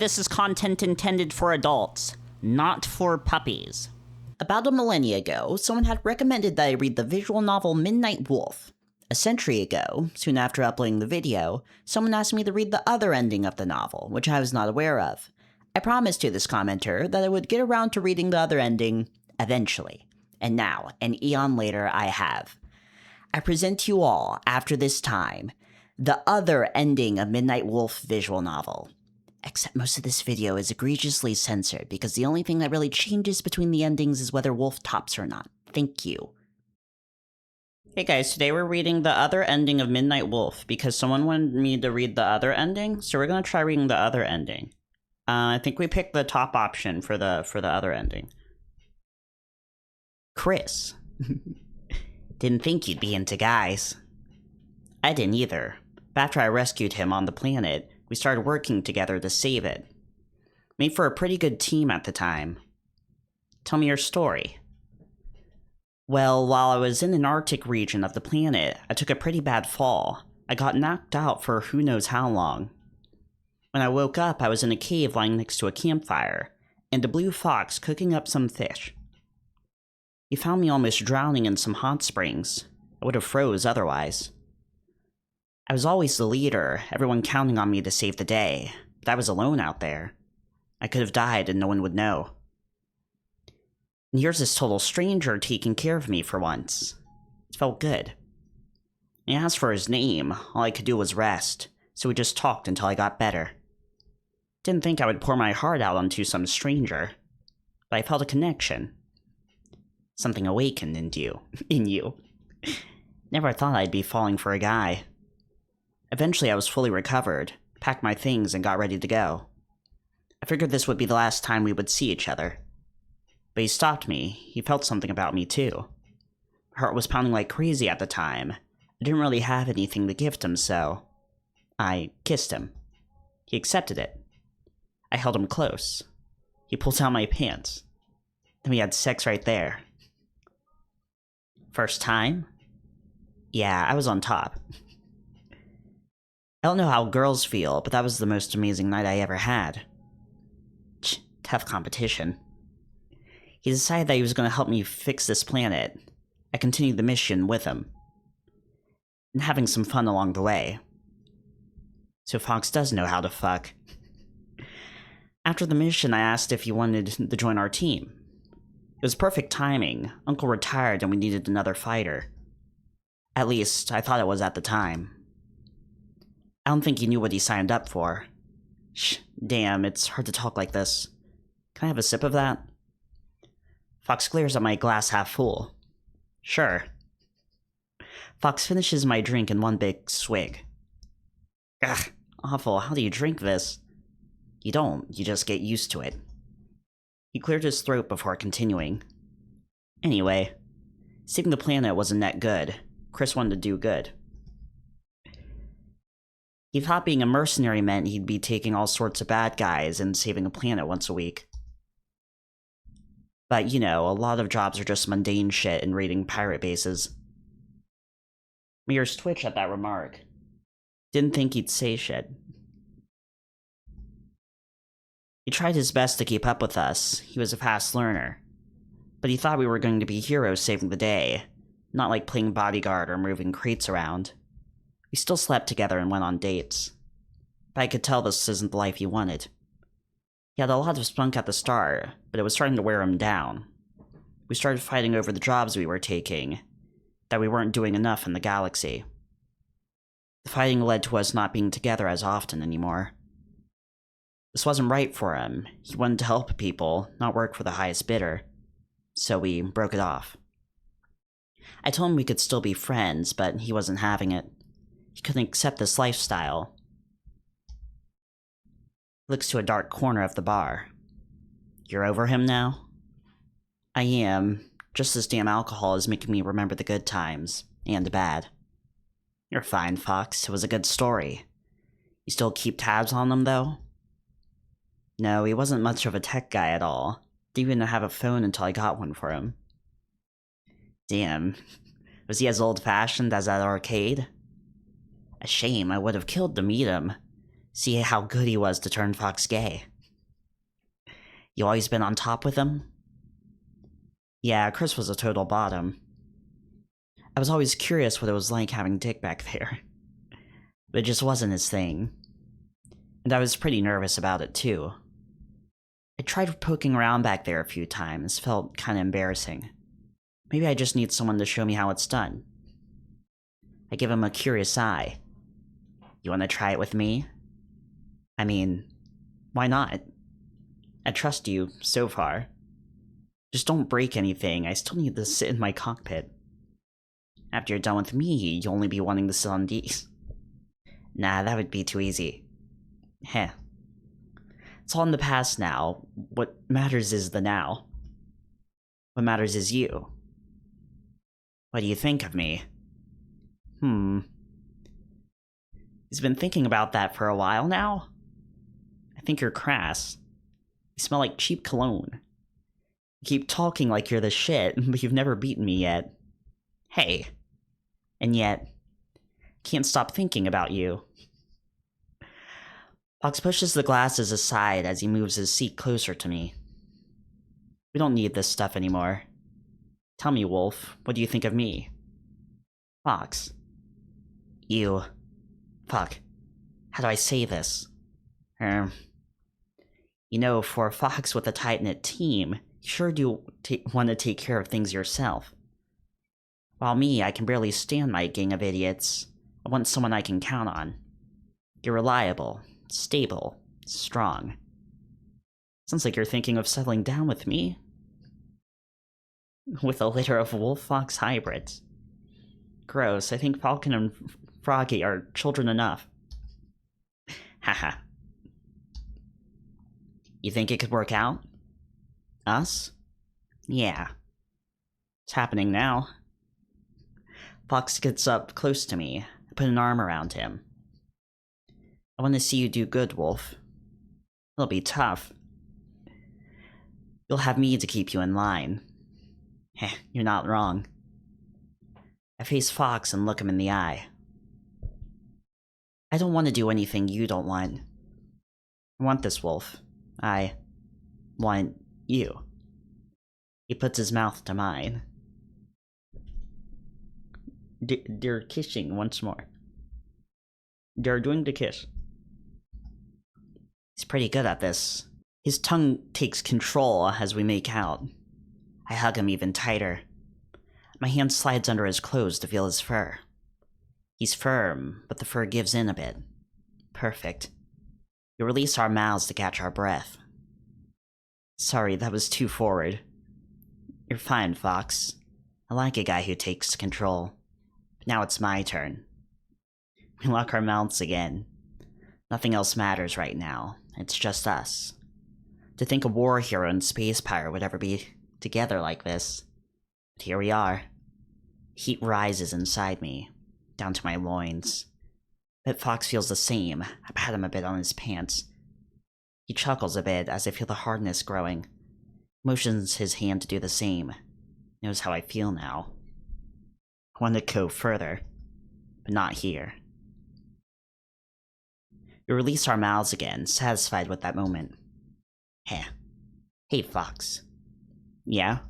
This is content intended for adults, not for puppies. About a millennia ago, someone had recommended that I read the visual novel Midnight Wolf. A century ago, soon after uploading the video, someone asked me to read the other ending of the novel, which I was not aware of. I promised to this commenter that I would get around to reading the other ending eventually. And now, an eon later, I have. I present to you all, after this time, the other ending of Midnight Wolf visual novel. Except most of this video is egregiously censored because the only thing that really changes between the endings is whether Wolf tops or not. Thank you. Hey guys, today we're reading the other ending of Midnight Wolf because someone wanted me to read the other ending, so we're gonna try reading the other ending. I think we picked the top option for the other ending. Chris. Didn't think you'd be into guys. I didn't either. But after I rescued him on the planet, we started working together to save it. Made for a pretty good team at the time. Tell me your story. Well, while I was in an Arctic region of the planet, I took a pretty bad fall. I got knocked out for who knows how long. When I woke up, I was in a cave lying next to a campfire, and a blue fox cooking up some fish. He found me almost drowning in some hot springs. I would have froze otherwise. I was always the leader, everyone counting on me to save the day, but I was alone out there. I could have died and no one would know. And here's this total stranger taking care of me for once. It felt good. He asked for his name, all I could do was rest, so we just talked until I got better. Didn't think I would pour my heart out onto some stranger, but I felt a connection. Something awakened in you. Never thought I'd be falling for a guy. Eventually I was fully recovered, packed my things, and got ready to go. I figured this would be the last time we would see each other. But he stopped me. He felt something about me too. My heart was pounding like crazy at the time. I didn't really have anything to gift him, so I kissed him. He accepted it. I held him close. He pulled down my pants. Then we had sex right there. First time? Yeah, I was on top. I don't know how girls feel, but that was the most amazing night I ever had. Tough competition. He decided that he was going to help me fix this planet. I continued the mission with him. And having some fun along the way. So Fox does know how to fuck. After the mission, I asked if he wanted to join our team. It was perfect timing. Uncle retired and we needed another fighter. At least, I thought it was at the time. I don't think he knew what he signed up for. Damn, it's hard to talk like this. Can I have a sip of that? Fox glares at my glass half full. Sure. Fox finishes my drink in one big swig. Ugh, awful, how do you drink this? You don't, you just get used to it. He cleared his throat before continuing. Anyway, saving the planet wasn't that good. Chris wanted to do good. He thought being a mercenary meant he'd be taking all sorts of bad guys and saving a planet once a week. But, you know, a lot of jobs are just mundane shit and raiding pirate bases. My ears twitch at that remark. Didn't think he'd say shit. He tried his best to keep up with us. He was a fast learner. But he thought we were going to be heroes saving the day, not like playing bodyguard or moving crates around. We still slept together and went on dates. But I could tell this isn't the life he wanted. He had a lot of spunk at the start, but it was starting to wear him down. We started fighting over the jobs we were taking, that we weren't doing enough in the galaxy. The fighting led to us not being together as often anymore. This wasn't right for him. He wanted to help people, not work for the highest bidder. So we broke it off. I told him we could still be friends, but he wasn't having it. He couldn't accept this lifestyle. He looks to a dark corner of the bar. You're over him now? I am. Just this damn alcohol is making me remember the good times. And the bad. You're fine, Fox. It was a good story. You still keep tabs on him, though? No, he wasn't much of a tech guy at all. Didn't even have a phone until I got one for him. Damn. Was he as old-fashioned as that arcade? A shame, I would have killed to meet him. See how good he was to turn Fox gay. You always been on top with him? Yeah, Chris was a total bottom. I was always curious what it was like having Dick back there. But it just wasn't his thing. And I was pretty nervous about it too. I tried poking around back there a few times, felt kinda embarrassing. Maybe I just need someone to show me how it's done. I give him a curious eye. You wanna try it with me? I mean, why not? I trust you, so far. Just don't break anything, I still need to sit in my cockpit. After you're done with me, you'll only be wanting to sit on these. Nah, that would be too easy. Heh. It's all in the past now. What matters is the now. What matters is you. What do you think of me? He's been thinking about that for a while now? I think you're crass. You smell like cheap cologne. You keep talking like you're the shit, but you've never beaten me yet. Hey. And yet, can't stop thinking about you. Fox pushes the glasses aside as he moves his seat closer to me. We don't need this stuff anymore. Tell me, Wolf, what do you think of me? Fox. You. Fuck. How do I say this? You know, for a Fox with a tight-knit team, you sure do want to take care of things yourself. While me, I can barely stand my gang of idiots. I want someone I can count on. You're reliable, stable, strong. Sounds like you're thinking of settling down with me. With a litter of wolf-fox hybrids. Gross, I think Falcon and Froggy are children enough. Haha. You think it could work out? Us? Yeah. It's happening now. Fox gets up close to me. I put an arm around him. I want to see you do good, Wolf. It'll be tough. You'll have me to keep you in line. Heh, you're not wrong. I face Fox and look him in the eye. I don't want to do anything you don't want. I want this, Wolf. I want you. He puts his mouth to mine. They're kissing once more. They're doing the kiss. He's pretty good at this. His tongue takes control as we make out. I hug him even tighter. My hand slides under his clothes to feel his fur. He's firm, but the fur gives in a bit. Perfect. We release our mouths to catch our breath. Sorry, that was too forward. You're fine, Fox. I like a guy who takes control. But now it's my turn. We lock our mouths again. Nothing else matters right now. It's just us. To think a war hero and space pirate would ever be together like this. But here we are. Heat rises inside me, down to my loins. Bet Fox feels the same. I pat him a bit on his pants. He chuckles a bit as I feel the hardness growing. Motions his hand to do the same. Knows how I feel now. I want to go further, but not here. We release our mouths again, satisfied with that moment. Hey, Fox. Yeah?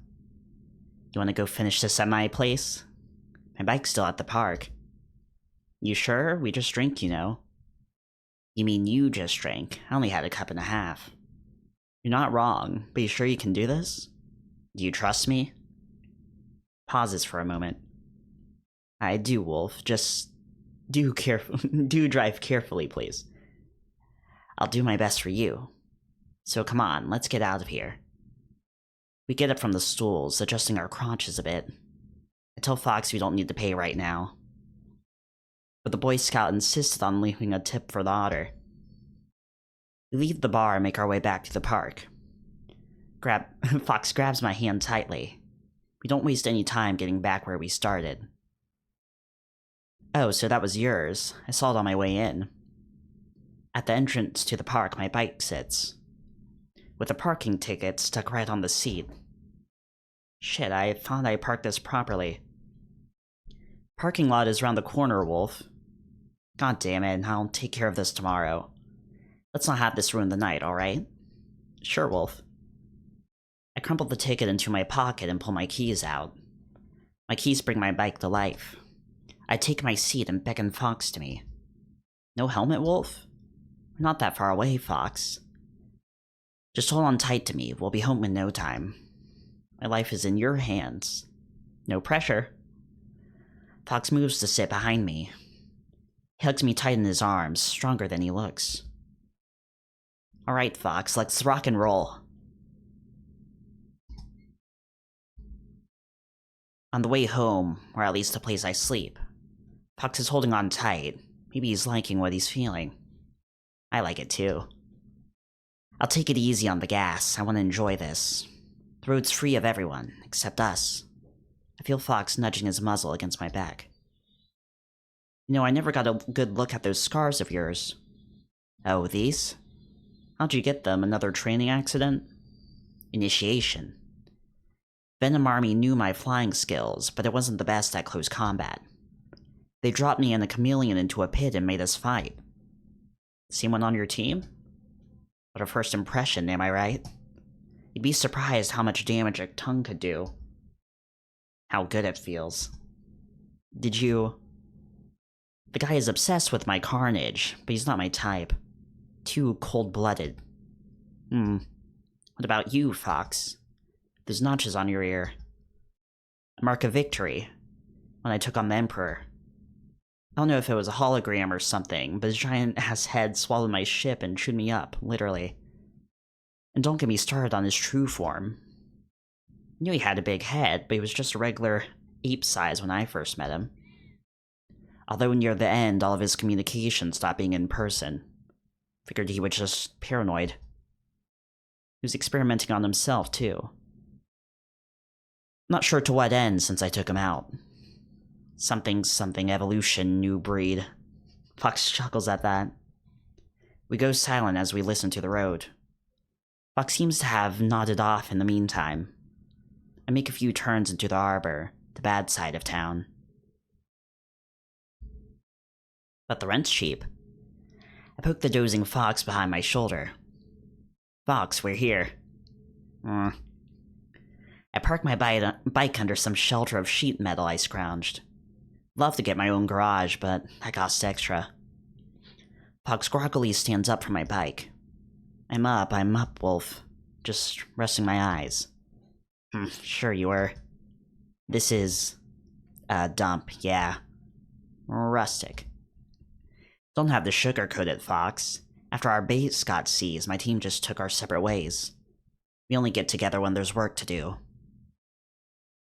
You want to go finish this at my place? My bike's still at the park. You sure? We just drank, you know. You mean you just drank? I only had a cup and a half. You're not wrong, but you sure you can do this? Do you trust me? Pauses for a moment. I do, Wolf. Just do drive carefully, please. I'll do my best for you. So come on, let's get out of here. We get up from the stools, adjusting our crotches a bit. I tell Fox we don't need to pay right now. But the Boy Scout insisted on leaving a tip for the Otter. We leave the bar and make our way back to the park. Fox grabs my hand tightly. We don't waste any time getting back where we started. Oh, so that was yours. I saw it on my way in. At the entrance to the park, my bike sits, with a parking ticket stuck right on the seat. Shit, I thought I parked this properly. Parking lot is around the corner, Wolf. God damn it, I'll take care of this tomorrow. Let's not have this ruin the night, alright? Sure, Wolf. I crumple the ticket into my pocket and pull my keys out. My keys bring my bike to life. I take my seat and beckon Fox to me. No helmet, Wolf? We're not that far away, Fox. Just hold on tight to me. We'll be home in no time. My life is in your hands. No pressure. Fox moves to sit behind me. He hugs me tight in his arms, stronger than he looks. Alright, Fox, let's rock and roll. On the way home, or at least the place I sleep, Fox is holding on tight. Maybe he's liking what he's feeling. I like it too. I'll take it easy on the gas. I want to enjoy this. The road's free of everyone, except us. I feel Fox nudging his muzzle against my back. You know, I never got a good look at those scars of yours. Oh, these? How'd you get them? Another training accident? Initiation. Venom Army knew my flying skills, but it wasn't the best at close combat. They dropped me and a chameleon into a pit and made us fight. Seen one on your team? What a first impression, am I right? You'd be surprised how much damage a tongue could do. How good it feels. Did you... The guy is obsessed with my carnage, but he's not my type. Too cold-blooded. What about you, Fox? Those notches on your ear. A mark of victory. When I took on the Emperor. I don't know if it was a hologram or something, but his giant-ass head swallowed my ship and chewed me up, literally. And don't get me started on his true form. I knew he had a big head, but he was just a regular ape size when I first met him. Although near the end, all of his communication stopped being in person. Figured he was just paranoid. He was experimenting on himself, too. Not sure to what end since I took him out. Something evolution, new breed. Fox chuckles at that. We go silent as we listen to the road. Fox seems to have nodded off in the meantime. I make a few turns into the arbor, the bad side of town. But the rent's cheap. I poke the dozing Fox behind my shoulder. Fox, we're here. I park my bike under some shelter of sheet metal I scrounged. Love to get my own garage, but that costs extra. Fox groggily stands up from my bike. I'm up, Wolf. Just resting my eyes. Sure you were. This is... a dump, yeah. Rustic. Don't have to sugarcoat it, Fox. After our base got seized, my team just took our separate ways. We only get together when there's work to do.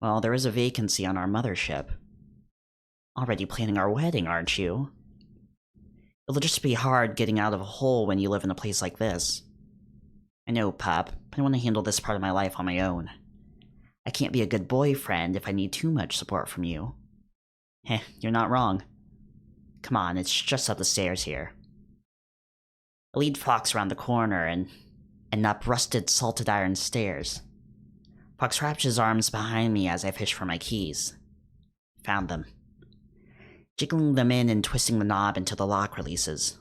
Well, there is a vacancy on our mothership. Already planning our wedding, aren't you? It'll just be hard getting out of a hole when you live in a place like this. I know, Pop, but I want to handle this part of my life on my own. I can't be a good boyfriend if I need too much support from you. Heh, you're not wrong. Come on, it's just up the stairs here. I lead Fox around the corner and up rusted, salted iron stairs. Fox wraps his arms behind me as I fish for my keys. Found them. Jiggling them in and twisting the knob until the lock releases.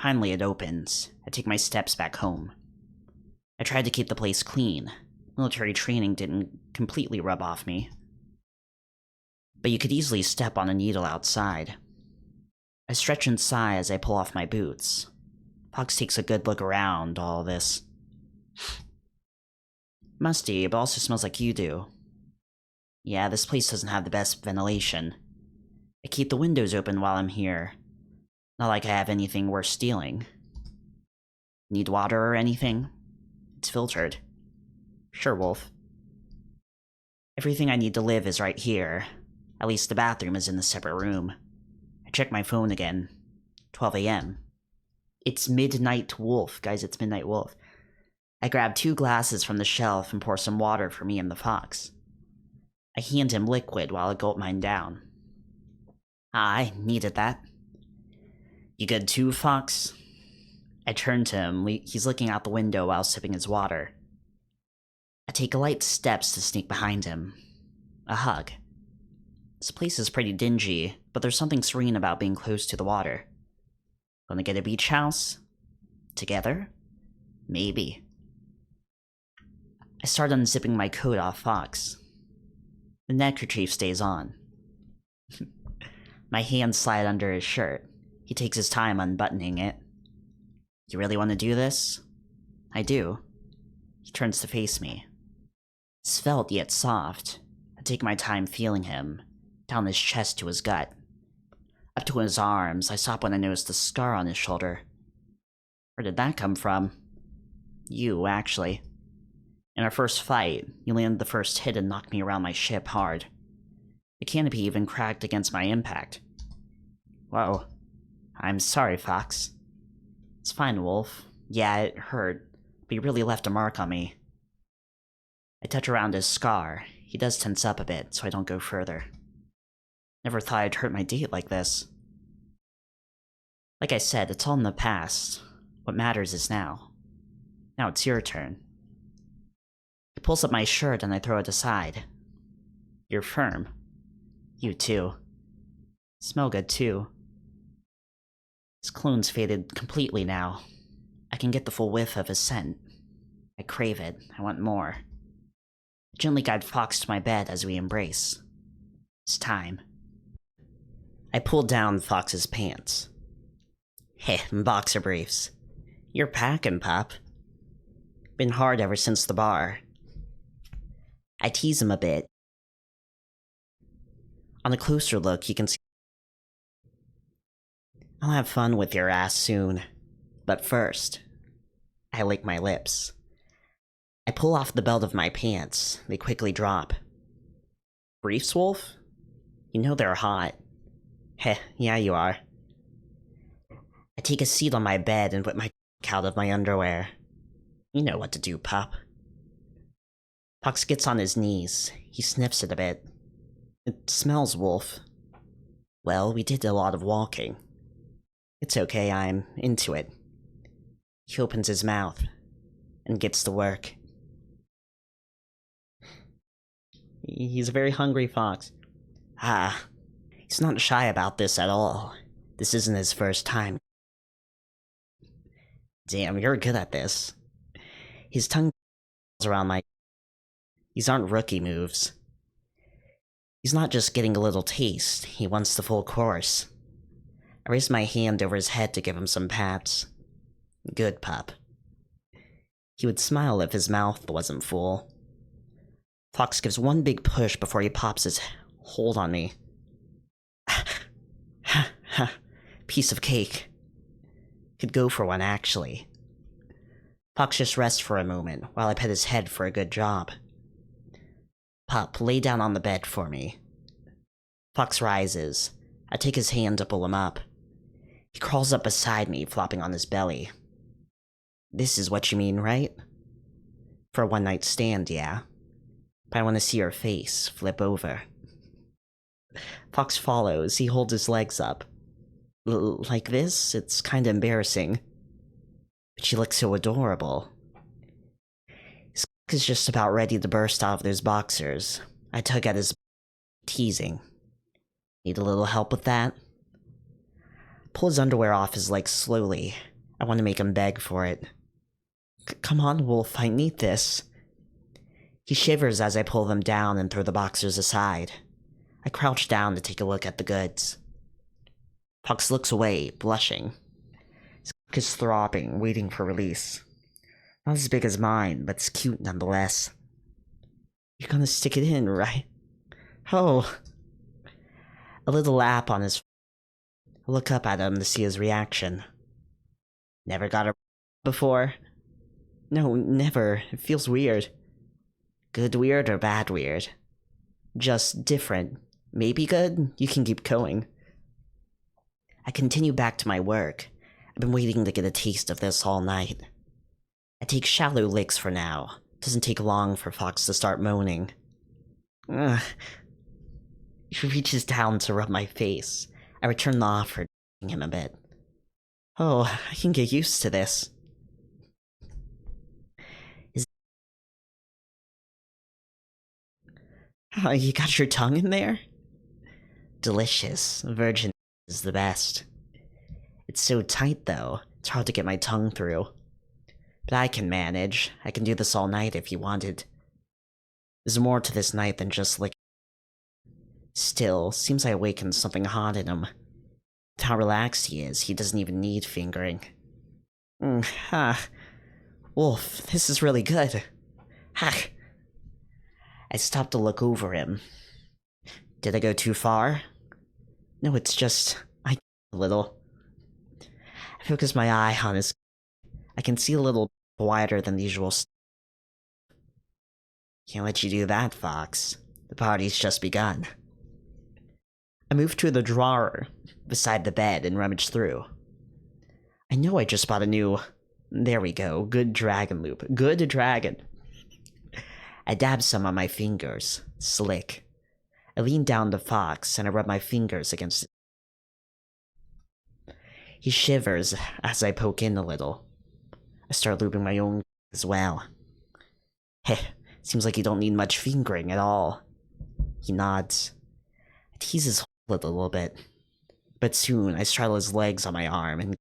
Finally it opens. I take my steps back home. I tried to keep the place clean. Military training didn't completely rub off me. But you could easily step on a needle outside. I stretch and sigh as I pull off my boots. Fox takes a good look around all this. Musty, but also smells like you do. Yeah, this place doesn't have the best ventilation. I keep the windows open while I'm here. Not like I have anything worth stealing. Need water or anything? It's filtered. Sure, Wolf. Everything I need to live is right here. At least the bathroom is in a separate room. I check my phone again. 12 a.m. It's Midnight Wolf, guys, it's Midnight Wolf. I grab 2 glasses from the shelf and pour some water for me and the Fox. I hand him liquid while I gulp mine down. I needed that. You good too, Fox? I turn to him. He's looking out the window while sipping his water. I take light steps to sneak behind him. A hug. This place is pretty dingy, but there's something serene about being close to the water. Gonna get a beach house? Together? Maybe. I start unzipping my coat off Fox. The neckerchief stays on. My hands slide under his shirt. He takes his time unbuttoning it. You really want to do this? I do. He turns to face me. Svelte yet soft. I take my time feeling him, down his chest to his gut. Up to his arms, I stop when I notice the scar on his shoulder. Where did that come from? You, actually. In our first fight, you landed the first hit and knocked me around my ship hard. The canopy even cracked against my impact. Whoa. I'm sorry, Fox. It's fine, Wolf. Yeah, it hurt, but you really left a mark on me. I touch around his scar. He does tense up a bit, so I don't go further. Never thought I'd hurt my date like this. Like I said, it's all in the past. What matters is now. Now it's your turn. He pulls up my shirt and I throw it aside. You're firm. You too. Smell good too. His cologne faded completely now. I can get the full whiff of his scent. I crave it. I want more. I gently guide Fox to my bed as we embrace. It's time. I pull down Fox's pants. Heh, boxer briefs. You're packing, Pop. Been hard ever since the bar. I tease him a bit. On a closer look, you can see I'll have fun with your ass soon. But first, I lick my lips. I pull off the belt of my pants. They quickly drop. Briefs, Wolf? You know they're hot. Heh, yeah you are. I take a seat on my bed and whip my out of my underwear. You know what to do, Pop. Fox gets on his knees. He sniffs it a bit. It smells, Wolf. Well, we did a lot of walking. It's okay, I'm into it. He opens his mouth and gets to work. He's a very hungry fox. He's not shy about this at all. This isn't his first time. Damn, you're good at this. His tongue around my... These aren't rookie moves. He's not just getting a little taste, he wants the full course. I raise my hand over his head to give him some pats. Good, pup. He would smile if his mouth wasn't full. Fox gives one big push before he pops his hold on me. Piece of cake. Could go for one, actually. Fox just rests for a moment while I pet his head for a good job. Pup, lay down on the bed for me. Fox rises. I take his hand to pull him up. He crawls up beside me, flopping on his belly. This is what you mean, right? For a one-night stand, yeah. But I want to see your face flip over. Fox follows. He holds his legs up. Like this? It's kinda embarrassing. But she looks so adorable. His cock is just about ready to burst out of those boxers. I tug at his teasing. Need a little help with that? Pull his underwear off his legs slowly. I want to make him beg for it. Come on, Wolf, I need this. He shivers as I pull them down and throw the boxers aside. I crouch down to take a look at the goods. Fox looks away, blushing. His cock is throbbing, waiting for release. Not as big as mine, but it's cute nonetheless. You're gonna stick it in, right? Oh. A little lap on his... I look up at him to see his reaction. Never got a before? No, never. It feels weird. Good weird or bad weird? Just different. Maybe good? You can keep going. I continue back to my work. I've been waiting to get a taste of this all night. I take shallow licks for now. Doesn't take long for Fox to start moaning. Ugh. He reaches down to rub my face. I return the offer, him a bit. Oh, I can get used to this. Oh, you got your tongue in there? Delicious. Virgin is the best. It's so tight, though. It's hard to get my tongue through. But I can manage. I can do this all night if you wanted. There's more to this night than just licking. Still, seems I awakened something hot in him. With how relaxed he is, he doesn't even need fingering. Wolf, this is really good. Ha! I stopped to look over him. Did I go too far? No, it's just... I a little. I focus my eye on his... I can see a little wider than the usual. Can't let you do that, Fox. The party's just begun. I moved to the drawer beside the bed and rummaged through. I know I just bought a new... There we go. Good dragon loop. Good dragon. I dabbed some on my fingers. Slick. I leaned down to Fox and I rubbed my fingers against it. He shivers as I poke in a little. I start looping my own as well. Heh, seems like you don't need much fingering at all. He nods. I tease his hole a little bit. But soon I straddle his legs on my arm and...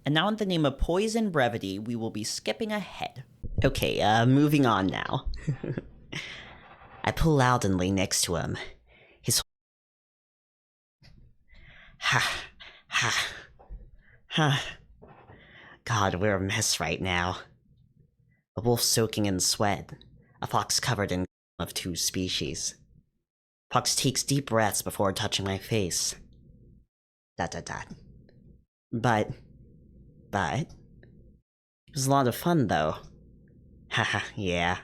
And now in the name of poison brevity, we will be skipping ahead. Okay, moving on now. I pull out and lay next to him. His... God, we're a mess right now. A wolf soaking in sweat. A fox covered in of two species. Fox takes deep breaths before touching my face. ... But... it was a lot of fun, though. Haha, yeah.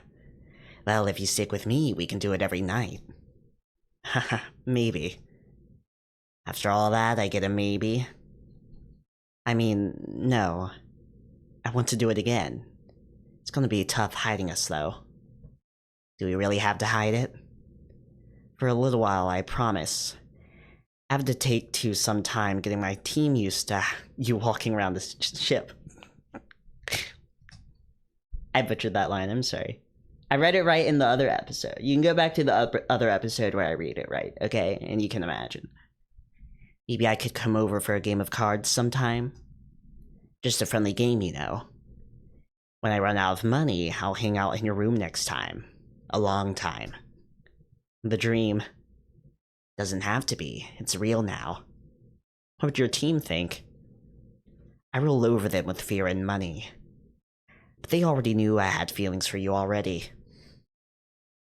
Well, if you stick with me, we can do it every night. Haha, maybe. After all that, I get a maybe. I mean, no. I want to do it again. It's gonna be tough hiding us, though. Do we really have to hide it? For a little while, I promise. I have to take some time getting my team used to you walking around this ship. I butchered that line, I'm sorry. I read it right in the other episode. You can go back to the other episode where I read it right, okay? And you can imagine. Maybe I could come over for a game of cards sometime. Just a friendly game, you know. When I run out of money, I'll hang out in your room next time. A long time. The dream doesn't have to be. It's real now. What would your team think? I roll over them with fear and money. But they already knew I had feelings for you already.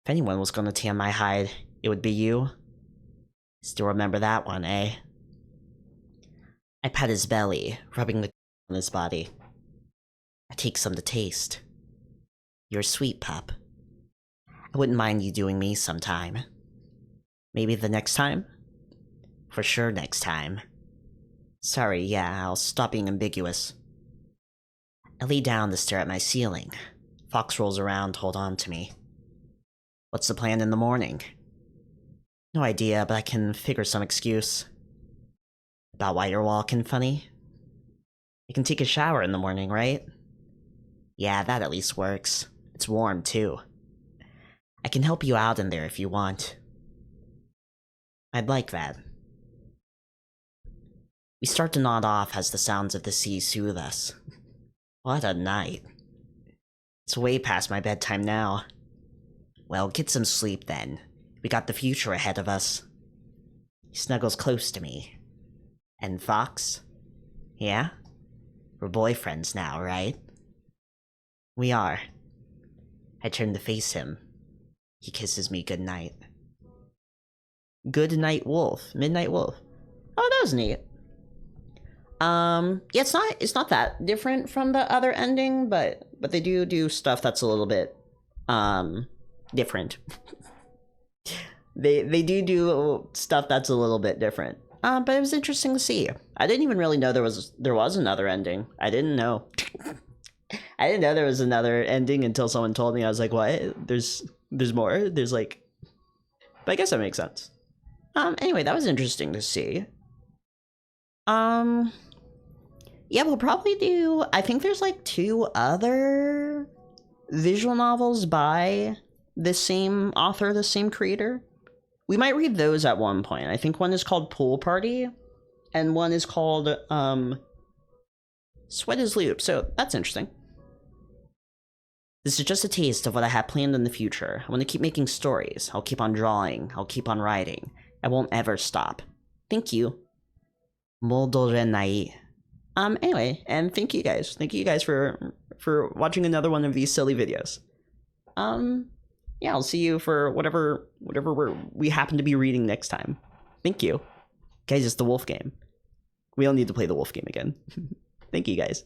If anyone was gonna tan my hide, it would be you. Still remember that one, eh? I pat his belly, rubbing the on his body. I take some to taste. You're sweet, pup. I wouldn't mind you doing me sometime. Maybe the next time? For sure next time. Sorry, yeah, I'll stop being ambiguous. I lay down to stare at my ceiling. Fox rolls around to hold on to me. What's the plan in the morning? No idea, but I can figure some excuse. About why you're walking funny? You can take a shower in the morning, right? Yeah, that at least works. It's warm, too. I can help you out in there if you want. I'd like that. We start to nod off as the sounds of the sea soothe us. What a night. It's way past my bedtime now. Well, get some sleep then. We got the future ahead of us. He snuggles close to me. And Fox? Yeah? We're boyfriends now, right? We are. I turn to face him. He kisses me goodnight. Good night, wolf. Midnight wolf. Oh, that was neat. Yeah, it's not that different from the other ending, but they do stuff that's a little bit different. they do stuff that's a little bit different. But it was interesting to see. I didn't even really know there was another ending. I didn't know. I didn't know there was another ending until someone told me. I was like, what? There's more? There's like... But I guess that makes sense. Anyway, that was interesting to see. Yeah, we'll probably do... I think there's like 2 other visual novels by the same author, the same creator. We might read those at one point. I think one is called Pool Party, and one is called, Sweat is Loop, so that's interesting. This is just a taste of what I have planned in the future. I want to keep making stories. I'll keep on drawing. I'll keep on writing. I won't ever stop. Thank you. Modorenai. Anyway, and thank you guys. Thank you guys for watching another one of these silly videos. Yeah, I'll see you for whatever we happen to be reading next time. Thank you. Guys, it's the wolf game. We all need to play the wolf game again. Thank you guys.